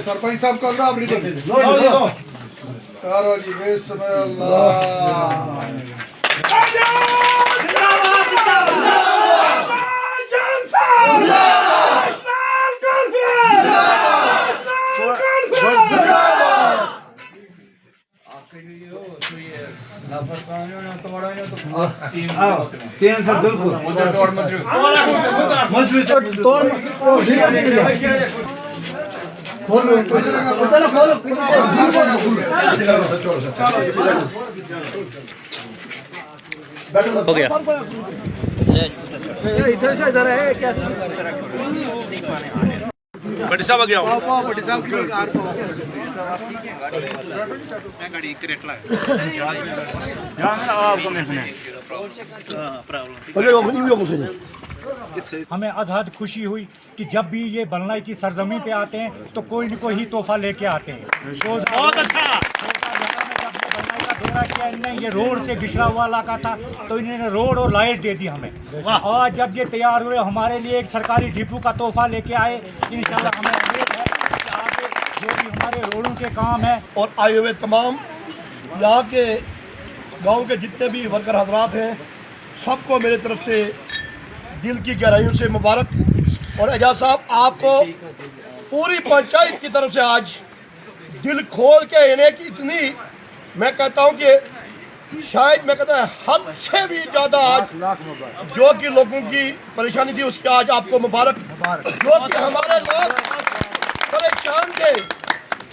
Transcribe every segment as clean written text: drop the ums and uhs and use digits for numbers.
सरपंच साहब कर लो आप रीडिंग करो जी बिस्मिल्लाह। बिल्कुल हो गया। बड़ी साहब आ गया बड़ी साहब की हमें आज़ाद खुशी हुई कि जब भी ये बल्लाई की सरजमी पे आते हैं तो कोई न कोई ही तोहफा लेके आते हैं। बहुत अच्छा दौरा किया इन्होंने, ये रोड से घिसरा हुआ इलाका था तो इन्होंने रोड और लाइट दे दी हमें। और जब ये तैयार हुए हमारे लिए एक सरकारी डिपो का तोहफा लेके आए। इंशाल्लाह हमें उम्मीद है कि आगे जो भी हमारे रोडों के काम है और आए हुए तमाम यहाँ के गांव के जितने भी वर्कर हजरात हैं सबको मेरी तरफ से दिल की गहराइयों से मुबारक। और एजाज साहब आपको पूरी पंचायत की तरफ से आज दिल खोल के इन्हें की इतनी मैं कहता हूँ कि शायद मैं कहता हूँ हद से भी ज़्यादा आज जो कि लोगों की परेशानी थी उसके आज आपको मुबारक। जो कि हमारे लोग परेशान थे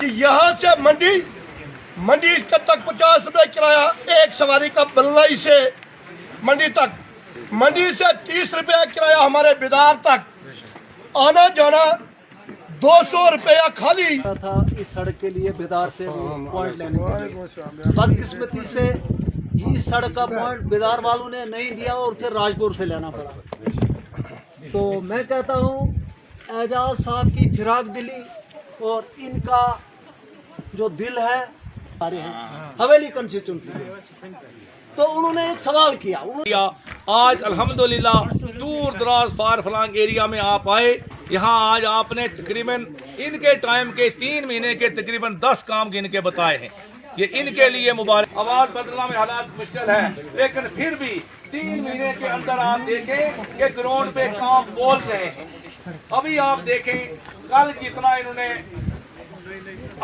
कि यहाँ से मंडी तक 50 रुपये किराया एक सवारी का बल्लाई से मंडी तक, मंडी से 30 रुपये किराया हमारे बिदार तक, आना जाना 200 रुपया खाली था इस सड़क के लिए बेदार से पॉइंट लेने के लिए। बदकिस्मती से इस सड़क का पॉइंट बेदार वालों ने नहीं दिया और फिर राजपुर से लेना पड़ा। तो मैं कहता हूँ एजाज साहब की फिराक दिली और इनका जो दिल है हवेली कंस्टिट्यूंसी तो उन्होंने एक सवाल किया। आज अल्हम्दुलिल्लाह दूर दराज फार फलांग एरिया में आप आए। यहाँ आज आपने तकरीबन इनके टाइम के 3 महीने के तकरीबन 10 काम गिन के बताए हैं। ये इनके लिए मुबारक। आवाज बदलना में हालात मुश्किल है लेकिन फिर भी 3 महीने के अंदर आप देखें कि ग्राउंड पे काम बोल रहे हैं। अभी आप देखें कल जितना इन्होंने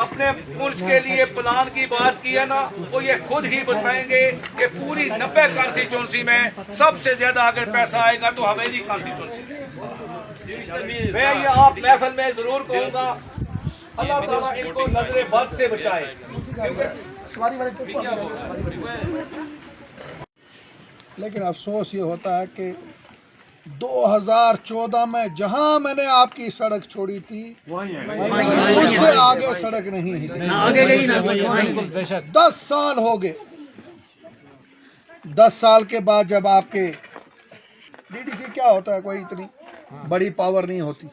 अपने मुल्क के लिए प्लान की बात की है ना वो ये खुद ही बताएंगे कि पूरी 90 कॉन्स्टिट्यूंसी में सबसे ज्यादा अगर पैसा आएगा तो हवेली कॉन्स्टिट्यूंसी। मैं ये आप महफिल में जरूर कहूँगा अल्लाह ताला इनको नजरे बद से बचाए। लेकिन अफसोस ये होता है कि 2014 में जहां मैंने आपकी सड़क छोड़ी थी उससे आगे सड़क नहीं है। 10 साल हो गए। 10 साल के बाद जब आपके डीडीसी क्या होता है कोई इतनी बड़ी पावर नहीं होती।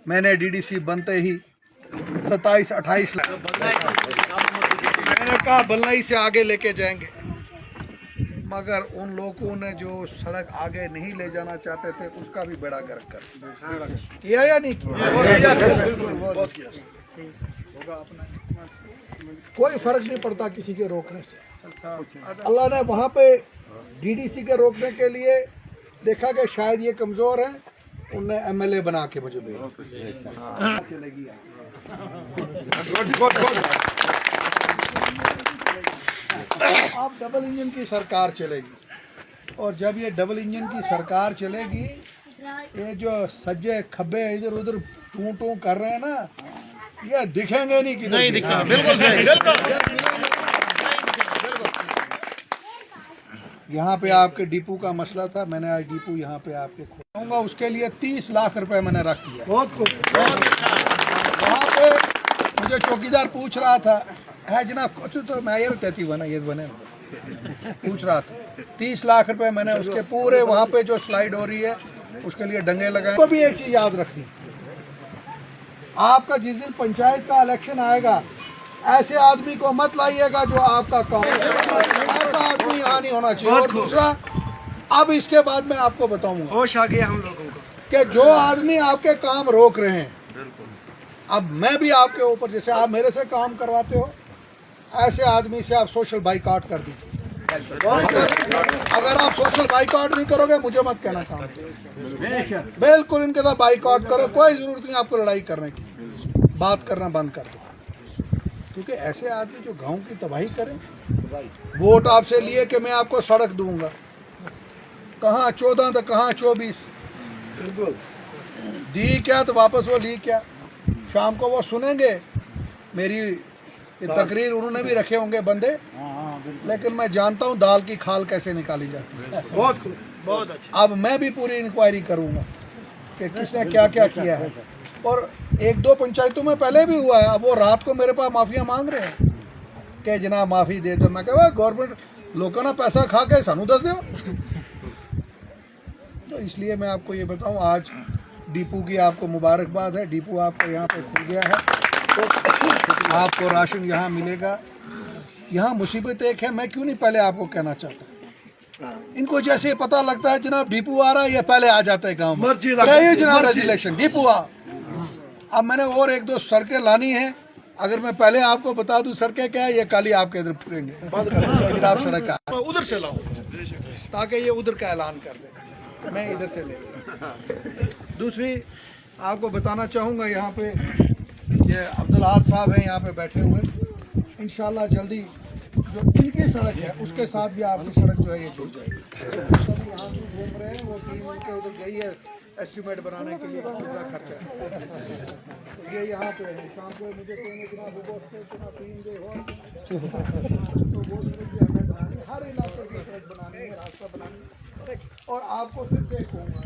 मैंने डीडीसी बनते ही 27-28 लाख मैंने कहा बल्लाई से आगे लेके जाएंगे मगर उन लोगों ने जो सड़क आगे नहीं ले जाना चाहते थे उसका भी बेड़ा गर्क कर किया या नहीं किया? बहुत किया। कोई फर्क नहीं पड़ता किसी के रोकने से। अल्लाह ने वहाँ पे डीडीसी के रोकने के लिए देखा कि शायद ये कमज़ोर है, उनने एमएलए बना के मुझे भेजा। चलेगी अब डबल इंजन की सरकार चलेगी और जब ये डबल इंजन की सरकार चलेगी ये जो सज्जे खब्बे इधर उधर टू टू कर रहे हैं ना, ये दिखेंगे नहीं किधर, नहीं दिखेंगे, बिल्कुल सही, बिल्कुल। यहाँ पे आपके डिपो का मसला था, मैंने आज डिपो यहाँ पे आपके खोलूंगा, उसके लिए 30 लाख रुपए मैंने रख दिया। बहुत खूब। वहाँ पे मुझे चौकीदार पूछ रहा था, है जनाब कुछ तो मैं ये कहती बना ये बने पूछ रहा था। 30 लाख रुपए मैंने उसके पूरे वहाँ पे जो स्लाइड हो रही है उसके लिए डंगे लगाए। तो भी एक चीज याद रखनी, आपका जिस दिन पंचायत का इलेक्शन आएगा, ऐसे आदमी को मत लाइएगा जो आपका काम, ऐसा आदमी यहाँ नहीं होना चाहिए। और दूसरा, अब इसके बाद मैं आपको बताऊंगा होश आ गया हम लोगों को कि जो आदमी आपके काम रोक रहे हैं, अब मैं भी आपके ऊपर, जैसे आप मेरे से काम करवाते हो, ऐसे आदमी से आप सोशल बाइकआउट कर दीजिए। अगर आप सोशल बाइकआउट नहीं करोगे, मुझे मत कहना काम, बिल्कुल इनके साथ बाइकआउट करो, कोई जरूरत नहीं आपको लड़ाई करने की, बात करना बंद कर दो। क्योंकि ऐसे आदमी जो गांव की तबाही करें, वोट आपसे लिए कि मैं आपको सड़क दूंगा, कहाँ 14 तो कहाँ 24, दी क्या तो वापस वो ली क्या। शाम को वो सुनेंगे मेरी तकरीर, उन्होंने भी रखे होंगे बंदे, लेकिन मैं जानता हूँ दाल की खाल कैसे निकाली जाती है। बहुत अच्छा। अब मैं भी पूरी इंक्वायरी करूँगा कि किसने क्या क्या किया है, और 1-2 पंचायतों में पहले भी हुआ है। अब वो रात को मेरे पास माफिया मांग रहे हैं कि जनाब माफ़ी दे दो। मैं कहा गवर्नमेंट लोगों ने पैसा खा के सानू दस दो। तो इसलिए मैं आपको ये बताऊं, आज डिपो की आपको मुबारकबाद है, डिपो आपको यहाँ पे खुल गया है, तो आपको राशन यहाँ मिलेगा। यहाँ मुसीबत एक है, मैं क्यों नहीं पहले आपको कहना चाहता, इनको जैसे पता लगता है जनाब डिपो आ रहा है, ये पहले आ जाता है गाँव में, जनाब रेजिलेक्शन डिपो आ। अब मैंने और 1-2 सड़कें लानी है, अगर मैं पहले आपको बता दूं सड़कें क्या है, ये काली आपके इधर फिरेंगे, आप सड़क का उधर से लाऊं ताकि ये उधर का ऐलान कर दे, मैं इधर से ले। दूसरी आपको बताना चाहूँगा, यहाँ पे ये अब्दुल अहद साहब हैं यहाँ पे बैठे हुए, इंशाल्लाह जल्दी जो इनकी सड़क है उसके साथ भी आपकी सड़क जो है ये जुड़ जाएगी। यहाँ घूम रहे हैं, वो टीम उनके उधर गई है एस्टिमेट बनाने के लिए कितना खर्चा है, तो ये यहाँ पे है। शाम को मुझे कहेंगे इतना पीएंगे तो वो हर इलाके की सड़क बनानी है, रास्ता बनानी है। और आपको फिर से कहूँगा,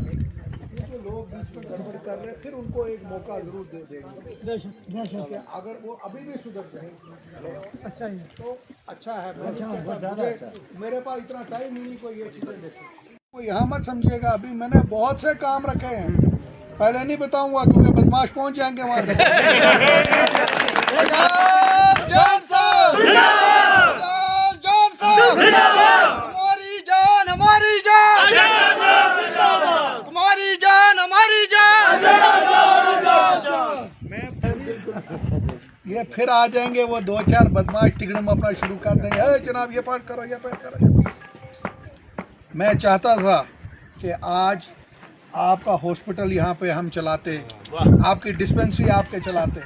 जो लोग बीच में गड़बड़ कर रहे हैं, फिर उनको एक मौका जरूर दे देंगे। अगर वो अभी भी सुधर जाए अच्छा ही तो अच्छा है। मेरे पास इतना टाइम ही नहीं कोई ये चीज़ें देखे, कोई यहाँ मत समझिएगा, अभी मैंने बहुत से काम रखे हैं, पहले नहीं बताऊंगा क्योंकि बदमाश पहुंच जाएंगे वहाँ तक। हमारी जान हमारी जान, तुम्हारी जान हमारी जान। ये फिर आ जाएंगे वो 2-4 बदमाश तिगड़म अपना शुरू कर देंगे, जनाब ये पाठ करो ये पाठ करो। मैं चाहता था कि आज आपका हॉस्पिटल यहाँ पे हम चलाते, आपकी डिस्पेंसरी आपके चलाते,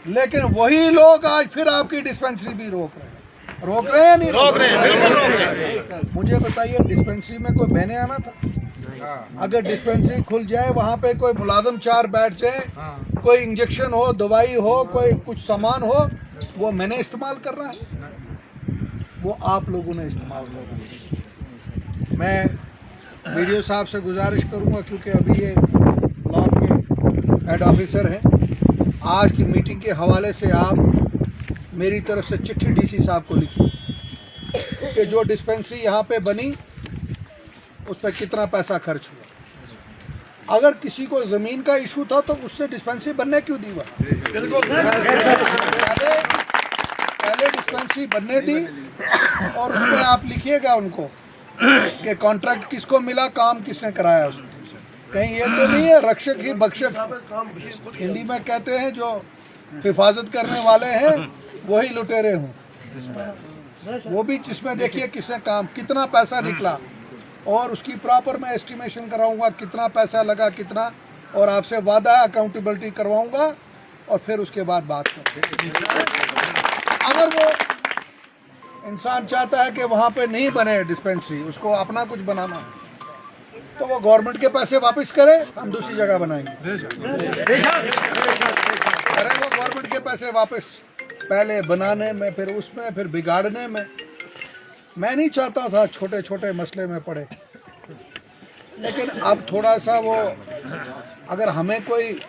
लेकिन वही लोग आज फिर आपकी डिस्पेंसरी भी रोक रहे हैं नहीं रोक रहे। मुझे बताइए, डिस्पेंसरी में कोई बहने आना था? अगर डिस्पेंसरी खुल जाए, वहाँ पे कोई मुलाजम 4 बैठ जाए, कोई इंजेक्शन हो, दवाई हो, कोई कुछ सामान हो, वो मैंने इस्तेमाल करना है, वो आप लोगों ने इस्तेमाल करना है। मैं वीडियो साहब से गुजारिश करूंगा, क्योंकि अभी ये ब्लॉक के हेड ऑफिसर हैं, आज की मीटिंग के हवाले से आप मेरी तरफ से चिट्ठी डीसी साहब को लिखिए कि जो डिस्पेंसरी यहाँ पे बनी उस पर कितना पैसा खर्च हुआ। अगर किसी को ज़मीन का इशू था तो उससे डिस्पेंसरी बनने क्यों दी? पहले डिस्पेंसरी बनने दी, और उसमें आप लिखिएगा उनको कि कॉन्ट्रैक्ट किसको मिला, काम किसने कराया उसमें। कहीं ये तो नहीं है रक्षक ही भक्षक, हिंदी में कहते हैं जो हिफाजत करने वाले हैं वही लुटेरे हों। वो भी जिसमें देखिए किसने काम, कितना पैसा निकला, और उसकी प्रॉपर मैं एस्टिमेशन कराऊंगा कितना पैसा लगा कितना, और आपसे वादा अकाउंटेबिलिटी करवाऊंगा, और फिर उसके बाद बात करेंगे। अगर वो इंसान चाहता है कि वहाँ पे नहीं बने डिस्पेंसरी, उसको अपना कुछ बनाना है, तो वो गवर्नमेंट के पैसे वापस करे, हम दूसरी जगह बनाएंगे। अरे वो गवर्नमेंट के पैसे वापस, पहले बनाने में, फिर उसमें, फिर बिगाड़ने में। मैं नहीं चाहता था छोटे छोटे मसले में पड़े, लेकिन अब थोड़ा सा वो, अगर हमें कोई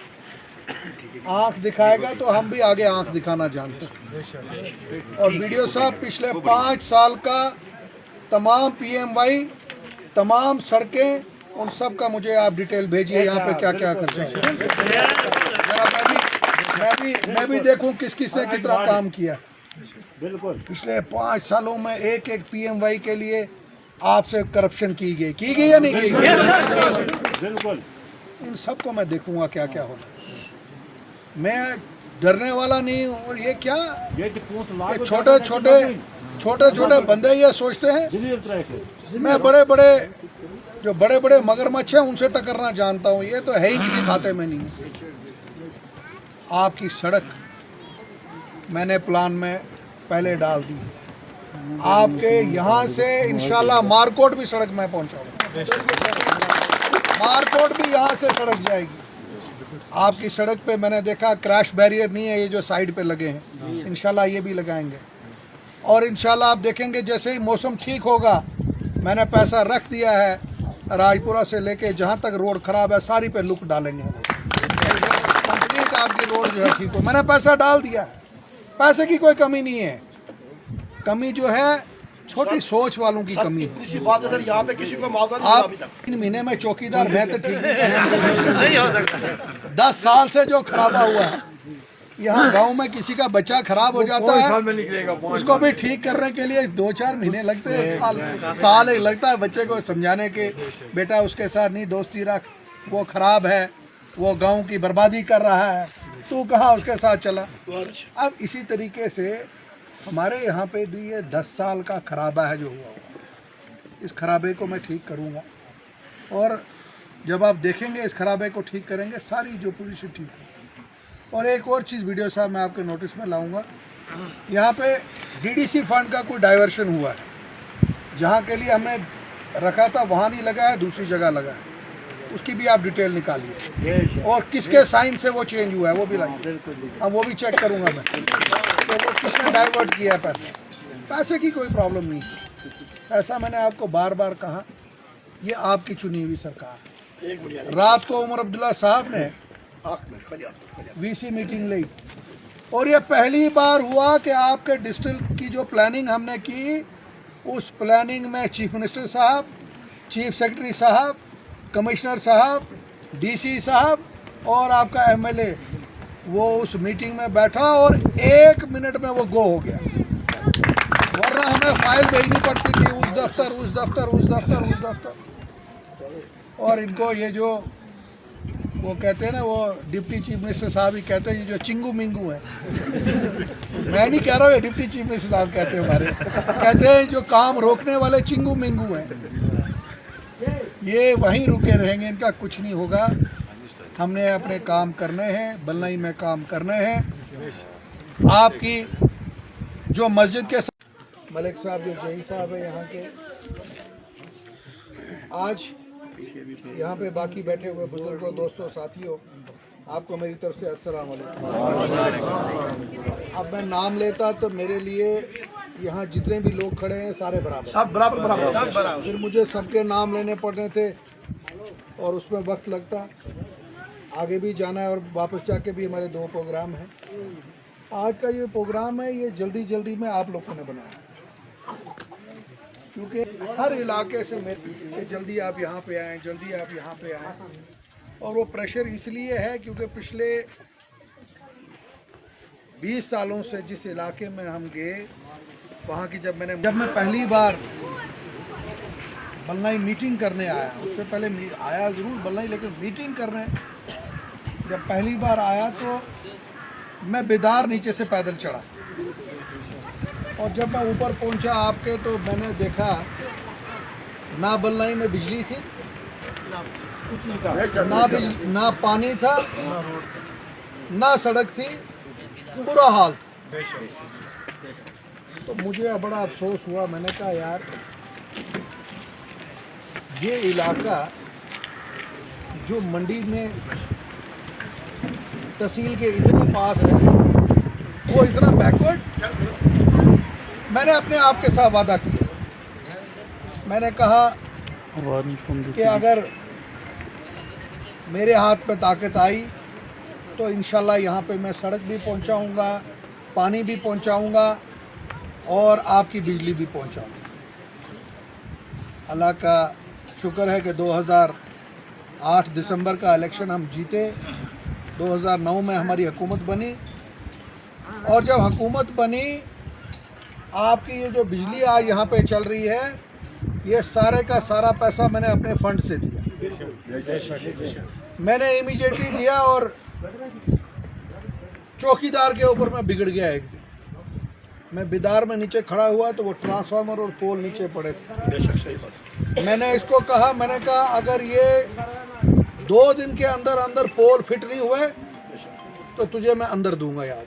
आंख दिखाएगा तो हम भी आगे आंख दिखाना जानते हैं। और वीडियो साहब पिछले 5 साल का तमाम PMY, तमाम सड़कें, उन सब का मुझे आप डिटेल भेजिए, यहाँ पे क्या क्या करते हैं। मैं भी देखूं किस किस ने कितना काम किया। बिल्कुल पिछले 5 सालों में एक PMY के लिए आपसे करप्शन की गई या नहीं की गई? बिल्कुल। इन सबको मैं देखूंगा क्या क्या होता है। मैं डरने वाला नहीं हूँ। और ये क्या, ये छोटे छोटे बंदे ये सोचते हैं मैं बड़े बड़े मगरमच्छ हैं उनसे टकरना जानता हूँ। ये तो है ही किसी खाते में नहीं है। आपकी सड़क मैंने प्लान में पहले डाल दी। आपके यहाँ से इंशाल्लाह मारकोट भी सड़क में पहुँचाऊंगा। मारकोट भी यहाँ से सड़क जाएगी। आपकी सड़क पे मैंने देखा क्रैश बैरियर नहीं है, ये जो साइड पे लगे हैं, इंशाल्लाह ये भी लगाएंगे। और इंशाल्लाह आप देखेंगे जैसे ही मौसम ठीक होगा, मैंने पैसा रख दिया है, राजपुरा से लेके जहाँ तक रोड खराब है सारी पे लुक डालेंगे। कंप्लीट आपकी रोड जो है ठीक हो, मैंने पैसा डाल दिया है। पैसे की कोई कमी नहीं है। कमी जो है छोटी सोच वालों की कमी है। इसी बात है सर, यहाँ पे किसी को मुआवजा नहीं मिला आप अभी तक। 3 महीने में चौकीदार मैं तो ठीक नहीं हो सकता। 10 साल से जो खराबा हुआ है, यहाँ गांव में किसी का बच्चा खराब हो जाता है, उसको भी ठीक करने के लिए 2-4 महीने लगते हैं, साल एक लगता है बच्चे को समझाने के, बेटा उसके साथ नहीं दोस्ती रख, वो खराब है, वो गांव की बर्बादी कर रहा है, तू कहाँ उसके साथ चला। अब इसी तरीके से हमारे यहाँ पे भी ये 10 साल का खराबा है जो हुआ, इस खराबे को मैं ठीक करूँगा। और जब आप देखेंगे इस खराबे को ठीक करेंगे, सारी जो पोजीशन ठीक है। और एक और चीज़ वीडियो साहब मैं आपके नोटिस में लाऊंगा, यहाँ पे DDC फंड का कोई डाइवर्शन हुआ है, जहाँ के लिए हमने रखा था वहाँ नहीं लगा है, दूसरी जगह लगा है। उसकी भी आप डिटेल निकालिए, और किसके साइन से वो चेंज हुआ है वो भी लाइए, अब वो भी चेक करूँगा मैं, तो वो किसने डाइवर्ट किया है पैसे की कोई प्रॉब्लम नहीं। ऐसा मैंने आपको बार बार कहा, ये आपकी चुनी हुई सरकार। एक मिनट रात को उमर अब्दुल्ला साहब ने VC मीटिंग ली, और ये पहली बार हुआ कि आपके डिस्ट्रिक्ट की जो प्लानिंग हमने की, उस प्लानिंग में चीफ मिनिस्टर साहब, चीफ सेक्रेटरी साहब, कमिश्नर साहब, DC साहब और आपका MLA, वो उस मीटिंग में बैठा और 1 मिनट में वो गो हो गया। वरना हमें फाइल भेजनी पड़ती थी, उस दफ्तर। और इनको ये जो वो कहते हैं ना, वो डिप्टी चीफ मिनिस्टर साहब ही कहते हैं, ये जो चिंगू मिंगू है मैं नहीं कह रहा हूँ, ये डिप्टी चीफ मिनिस्टर साहब कहते हैं हमारे, कहते हैं जो काम रोकने वाले चिंगू मिंगू हैं, ये वहीं रुके रहेंगे, इनका कुछ नहीं होगा। हमने अपने काम करने हैं, बलनई में काम करने हैं। आपकी जो मस्जिद के मलिक साहब जो जही साहब है यहाँ के, आज यहाँ पे बाकी बैठे हुए बुजुर्गों, दोस्तों, साथियों, आपको मेरी तरफ से अस्सलाम वालेकुम। अब मैं नाम लेता तो मेरे लिए यहाँ जितने भी लोग खड़े हैं सारे बराबर, सब बराबर। फिर मुझे सबके नाम लेने पड़ने थे और उसमें वक्त लगता। आगे भी जाना है और वापस जाके भी हमारे 2 प्रोग्राम हैं। आज का ये प्रोग्राम है, ये जल्दी में आप लोगों ने बनाया, क्योंकि हर इलाके से मेरे जल्दी आप यहाँ पे आएँ, जल्दी आप यहाँ पे आएँ। और वो प्रेशर इसलिए है क्योंकि पिछले 20 सालों से जिस इलाके में हम गए, वहाँ की जब मैं पहली बार बलनई मीटिंग करने आया, उससे पहले आया ज़रूर बलनई, लेकिन मीटिंग करने जब पहली बार आया तो मैं बेदार नीचे से पैदल चढ़ा, और जब मैं ऊपर पहुंचा आपके, तो मैंने देखा ना बलनई में बिजली थी, ना पानी था, ना सड़क थी, बुरा हाल। तो मुझे बड़ा अफसोस हुआ। मैंने कहा यार, ये इलाका जो मंडी में तहसील के इतने पास है वो इतना बैकवर्ड। मैंने अपने आप के साथ वादा किया, मैंने कहा कि अगर मेरे हाथ पे ताकत आई तो इंशाल्लाह यहाँ पे मैं सड़क भी पहुँचाऊँगा, पानी भी पहुँचाऊँगा और आपकी बिजली भी पहुँचाऊँगा। अल्लाह का शुक्र है कि 2008 दिसंबर का इलेक्शन हम जीते, 2009 में हमारी हुकूमत बनी, और जब हुकूमत बनी आपकी ये जो बिजली आज यहाँ पे चल रही है ये सारे का सारा पैसा मैंने अपने फंड से दिया। मैंने इमीडिएटली दिया और चौकीदार के ऊपर मैं बिगड़ गया। एक दिन मैं बिदार में नीचे खड़ा हुआ तो वो ट्रांसफार्मर और पोल नीचे पड़े थे। मैंने इसको कहा, मैंने कहा अगर ये 2 दिन के अंदर अंदर पोल फिट नहीं हुए तो तुझे मैं अंदर दूंगा यार।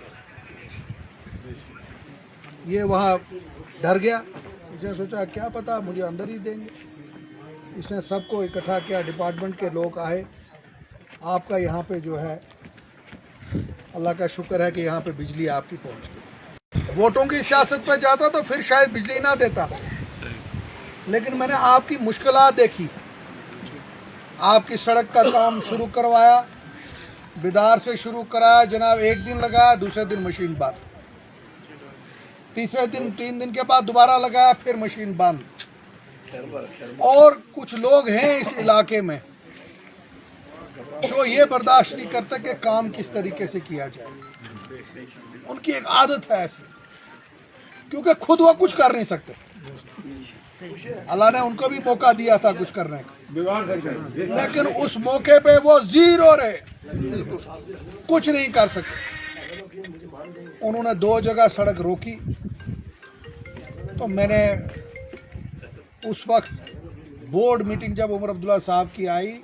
ये वहाँ डर गया, इसने सोचा क्या पता मुझे अंदर ही देंगे। इसने सबको इकट्ठा किया, डिपार्टमेंट के लोग आए। आपका यहाँ पे जो है अल्लाह का शुक्र है कि यहाँ पे बिजली आपकी पहुँच गई। वोटों की सियासत पे जाता तो फिर शायद बिजली ना देता, लेकिन मैंने आपकी मुश्किलात देखी, आपकी सड़क का काम शुरू करवाया, बिदार से शुरू कराया जनाब, 1 दिन लगाया, दूसरे दिन मशीन बंद, तीसरे दिन 3 दिन के बाद दोबारा लगाया, फिर मशीन बंद। और कुछ लोग हैं इस इलाके में जो ये बर्दाश्त नहीं करते कि काम किस तरीके से किया जाए। उनकी एक आदत है ऐसी, क्योंकि खुद वो कुछ कर नहीं सकते। अल्लाह ने उनको भी मौका दिया था कुछ करने का, लेकिन उस मौके पे वो जीरो रहे, कुछ नहीं कर सके। उन्होंने 2 जगह सड़क रोकी, तो मैंने उस वक्त बोर्ड मीटिंग जब उमर अब्दुल्ला साहब की आई,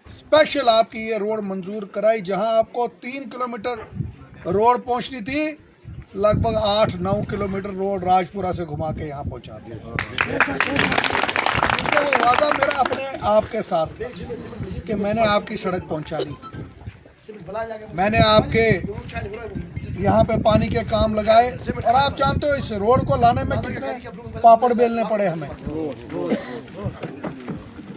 स्पेशल आपकी ये रोड मंजूर कराई, जहां आपको 3 किलोमीटर रोड पहुंचनी थी, लगभग 8-9 किलोमीटर रोड राजपुरा से घुमा के यहाँ पहुंचा दिया। तो वो वादा मेरा अपने आप के साथ कि मैंने आपकी सड़क पहुंचा दी, मैंने आपके यहाँ पे पानी के काम लगाए। और आप जानते हो इस रोड को लाने में कितने पापड़ बेलने पड़े हमें।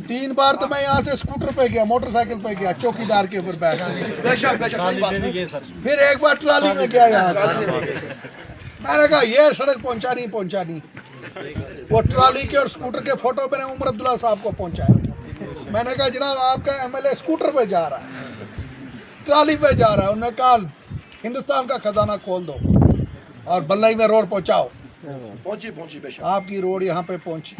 3 बार तो मैं यहाँ से स्कूटर पे गया, मोटरसाइकिल पे गया, चौकीदार के ऊपर बैठ, फिर एक बार ट्राली में गया यहाँ से। मैंने कहा ये सड़क पहुँचानी। वो ट्राली के और स्कूटर के फोटो मैंने उमर अब्दुल्ला साहब को पहुँचाया। मैंने कहा जनाब आपका एमएलए स्कूटर पे जा रहा है, ट्राली पे जा रहा है। उन्होंने कहा हिंदुस्तान का खजाना खोल दो और बल्लई में रोड पहुँचाओ। पहुँची आपकी रोड यहाँ पे पहुँची।